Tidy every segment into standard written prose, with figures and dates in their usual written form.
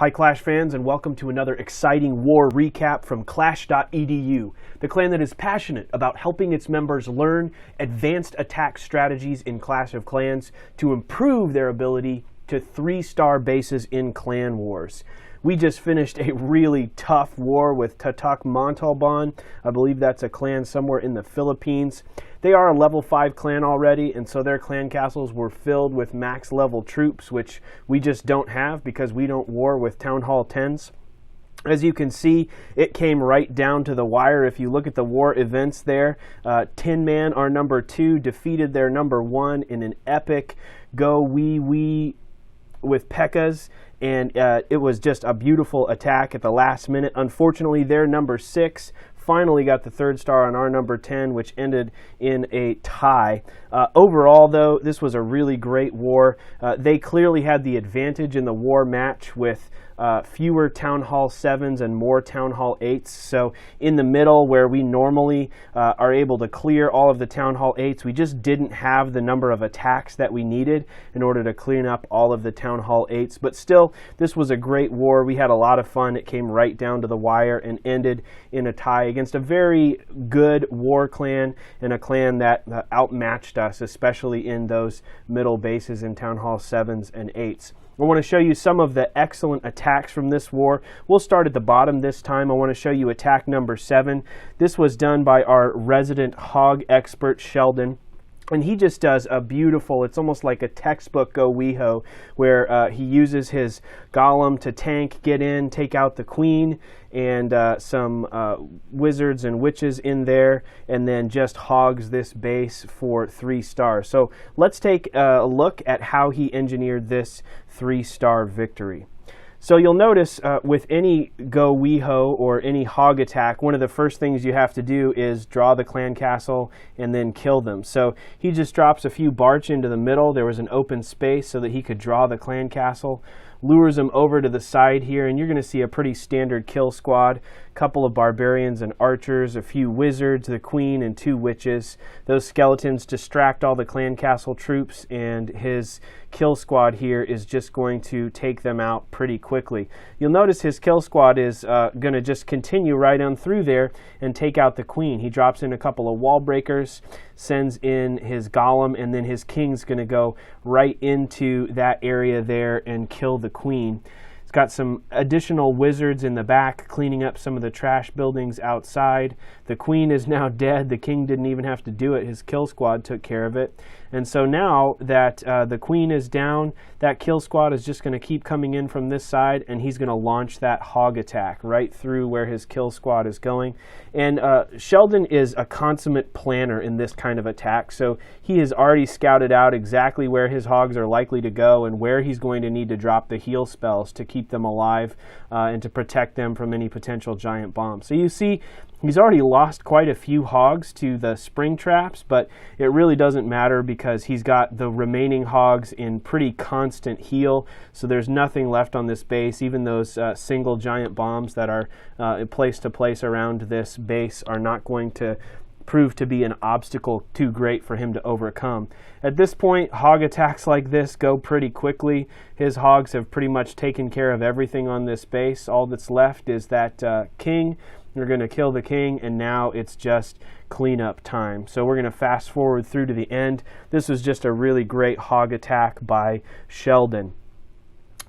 Hi Clash fans, and welcome to another exciting war recap from clash.edu, the clan that is passionate about helping its members learn advanced attack strategies in Clash of Clans to improve their ability to 3-star bases in clan wars. We just finished a really tough war with Tatak Montalban. I believe that's a clan somewhere in the Philippines. They are a level 5 clan already, and so their clan castles were filled with max level troops, which we just don't have because we don't war with Town Hall 10s. As you can see, it came right down to the wire. If you look at the war events there, Tin Man, our number 2, defeated their number 1 in an epic go wee with P.E.K.K.A.s, and it was just a beautiful attack at the last minute. Unfortunately, their number 6 finally got the 3rd star on our number 10, which ended in a tie. Overall, though, this was a really great war. They clearly had the advantage in the war match with fewer Town Hall 7s and more Town Hall 8s. So in the middle, where we normally are able to clear all of the Town Hall 8s, we just didn't have the number of attacks that we needed in order to clean up all of the Town Hall 8s. But still, this was a great war. We had a lot of fun. It came right down to the wire and ended in a tie against a very good war clan and a clan that outmatched us, especially in those middle bases in Town Hall 7s and 8s. I want to show you some of the excellent attacks from this war. We'll start at the bottom this time. I want to show you attack number 7. This was done by our resident hog expert, Sheldon. And he just does a beautiful, it's almost like a textbook go weho, where he uses his golem to tank, get in, take out the queen, and some wizards and witches in there, and then just hogs this base for 3 stars. So let's take a look at how he engineered this 3-star victory. So you'll notice with any go weho or any hog attack, one of the first things you have to do is draw the clan castle and then kill them. So he just drops a few barch into the middle. There was an open space so that he could draw the clan castle, lures them over to the side here, and you're going to see a pretty standard kill squad. A couple of barbarians and archers, a few wizards, the queen, and 2 witches. Those skeletons distract all the clan castle troops, and his kill squad here is just going to take them out pretty quickly. You'll notice his kill squad is going to just continue right on through there and take out the queen. He drops in a couple of wall breakers, sends in his golem, and then his king's going to go right into that area there and kill the queen. He's got some additional wizards in the back cleaning up some of the trash buildings outside. The queen is now dead. The king didn't even have to do it. His kill squad took care of it. And so now that the queen is down, that kill squad is just going to keep coming in from this side, and he's going to launch that hog attack right through where his kill squad is going. And Sheldon is a consummate planner in this kind of attack, so he has already scouted out exactly where his hogs are likely to go and where he's going to need to drop the heal spells to keep them alive and to protect them from any potential giant bombs. So you see, he's already lost quite a few hogs to the spring traps, but it really doesn't matter because he's got the remaining hogs in pretty constant heal, so there's nothing left on this base. Even those single giant bombs that are place to place around this base are not going to prove to be an obstacle too great for him to overcome. At this point, hog attacks like this go pretty quickly. His hogs have pretty much taken care of everything on this base. All that's left is that king. You're going to kill the king, and now it's just cleanup time. So we're going to fast forward through to the end. This was just a really great hog attack by Sheldon.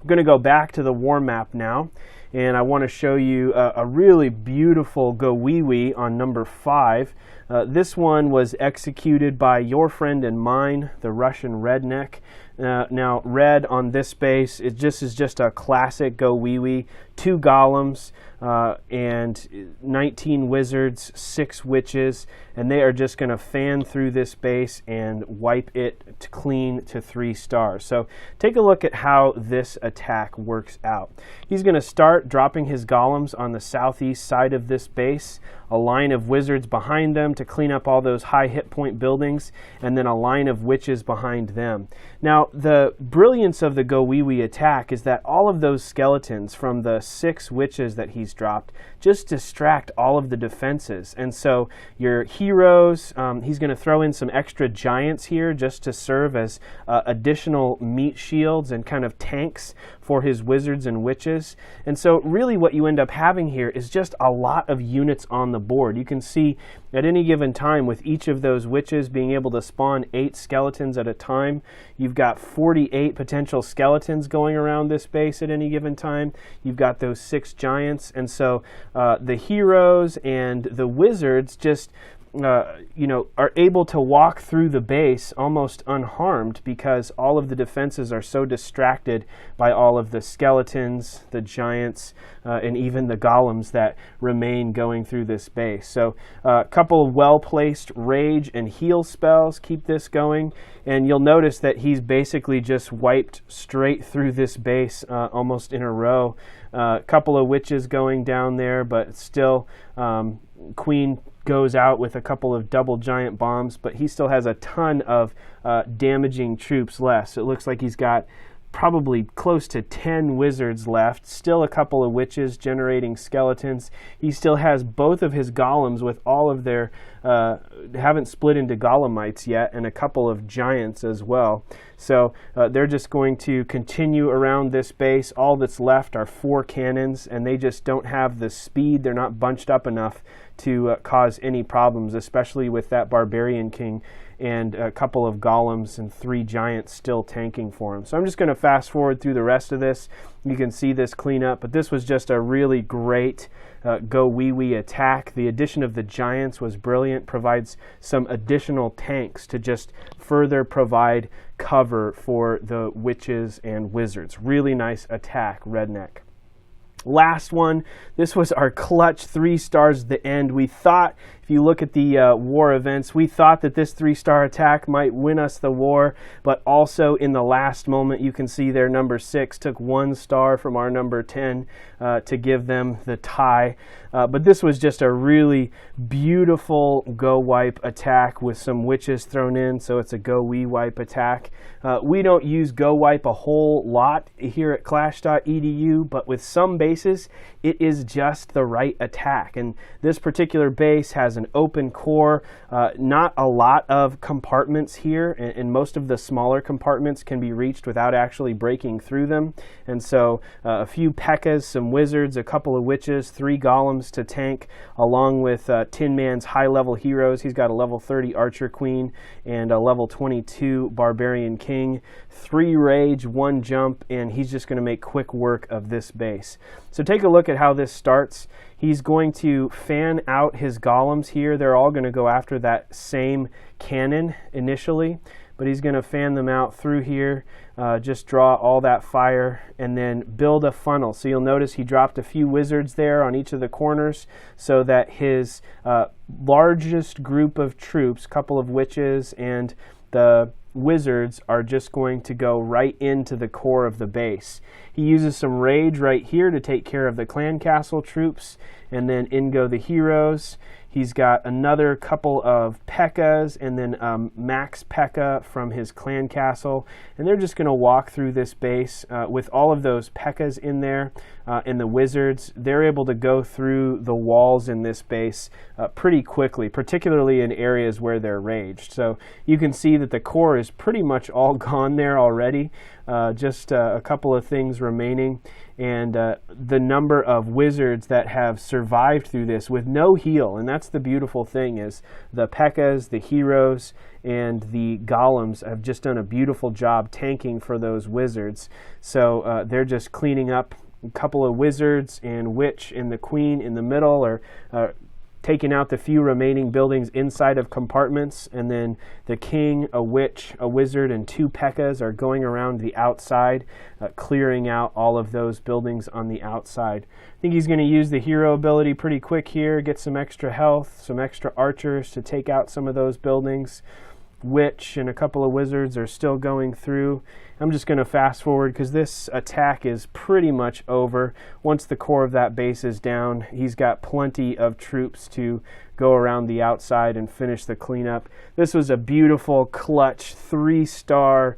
I'm going to go back to the war map now, and I want to show you a really beautiful go wee on number 5. This one was executed by your friend and mine, the Russian redneck. Now red on this base, it just is just a classic go wee. 2 golems and 19 wizards, 6 witches, and they are just going to fan through this base and wipe it clean to 3 stars. So take a look at how this attack works out. He's going to start dropping his golems on the southeast side of this base, a line of wizards behind them to clean up all those high hit point buildings, and then a line of witches behind them. Now, the brilliance of the go wee attack is that all of those skeletons from the 6 witches that he's dropped just distract all of the defenses. And so your heroes, he's going to throw in some extra giants here just to serve as additional meat shields and kind of tanks for his wizards and witches. And so really what you end up having here is just a lot of units on the board. You can see at any given time with each of those witches being able to spawn 8 skeletons at a time, you've got 48 potential skeletons going around this base at any given time. You've got those 6 giants, and so the heroes and the wizards just are able to walk through the base almost unharmed because all of the defenses are so distracted by all of the skeletons, the giants, and even the golems that remain going through this base. So a couple of well-placed rage and heal spells keep this going, and you'll notice that he's basically just wiped straight through this base almost in a row. A couple of witches going down there, but still Queen goes out with a couple of double giant bombs, but he still has a ton of damaging troops left. So it looks like he's got probably close to 10 wizards left, still a couple of witches generating skeletons. He still has both of his golems with all of their, haven't split into golemites yet, and a couple of giants as well. So they're just going to continue around this base. All that's left are 4 cannons, and they just don't have the speed. They're not bunched up enough to cause any problems, especially with that barbarian king and a couple of golems and 3 giants still tanking for him. So I'm just going to fast forward through the rest of this. You can see this cleanup, but this was just a really great go wee wee attack. The addition of the giants was brilliant, provides some additional tanks to just further provide cover for the witches and wizards. Really nice attack, Redneck. Last one, this was our clutch 3 stars at the end. We thought, if you look at the war events, we thought that this 3-star attack might win us the war, but also in the last moment, you can see their number 6 took 1 star from our number 10 to give them the tie. But this was just a really beautiful go wipe attack with some witches thrown in, so it's a go we wipe attack. We don't use go wipe a whole lot here at clash.edu, but with some bases, it is just the right attack. And this particular base has an open core, not a lot of compartments here, and most of the smaller compartments can be reached without actually breaking through them. And so a few P.E.K.K.A.s, some wizards, a couple of witches, 3 golems to tank, along with Tin Man's high-level heroes. He's got a level 30 Archer Queen and a level 22 Barbarian King, 3 rage, 1 jump, and he's just going to make quick work of this base. So take a look at how this starts. He's going to fan out his golems here. They're all going to go after that same cannon initially, but he's going to fan them out through here, just draw all that fire, and then build a funnel. So you'll notice he dropped a few wizards there on each of the corners so that his largest group of troops, couple of witches and the wizards, are just going to go right into the core of the base. He uses some rage right here to take care of the clan castle troops, and then in go the heroes. He's got another couple of P.E.K.K.A.s and then Max P.E.K.K.A. from his clan castle. And they're just going to walk through this base with all of those P.E.K.K.A.s in there and the wizards. They're able to go through the walls in this base pretty quickly, particularly in areas where they're raged. So you can see that the core is pretty much all gone there already. Just a couple of things remaining, and the number of wizards that have survived through this with no heal. And that's the beautiful thing, is the P.E.K.K.A.s, the heroes, and the golems have just done a beautiful job tanking for those wizards. So they're just cleaning up. A couple of wizards and witch and the queen in the middle are taking out the few remaining buildings inside of compartments, and then the king, a witch, a wizard, and 2 P.E.K.K.A.s are going around the outside, clearing out all of those buildings on the outside. I think he's going to use the hero ability pretty quick here, get some extra health, some extra archers to take out some of those buildings. witch and a couple of wizards are still going through. I'm just going to fast forward because this attack is pretty much over. Once the core of that base is down, he's got plenty of troops to go around the outside and finish the cleanup. This was a beautiful clutch 3-star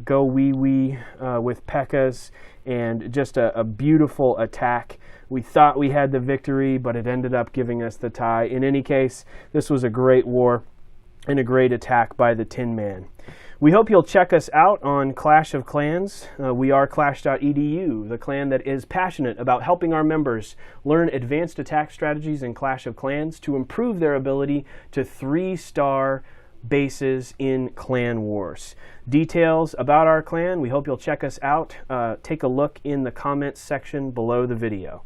go wee wee with P.E.K.K.A.s, and just a beautiful attack. We thought we had the victory, but it ended up giving us the tie. In any case, this was a great war and a great attack by the Tin Man. We hope you'll check us out on Clash of Clans. We are clash.edu, the clan that is passionate about helping our members learn advanced attack strategies in Clash of Clans to improve their ability to 3-star bases in clan wars. Details about our clan, we hope you'll check us out. Take a look in the comments section below the video.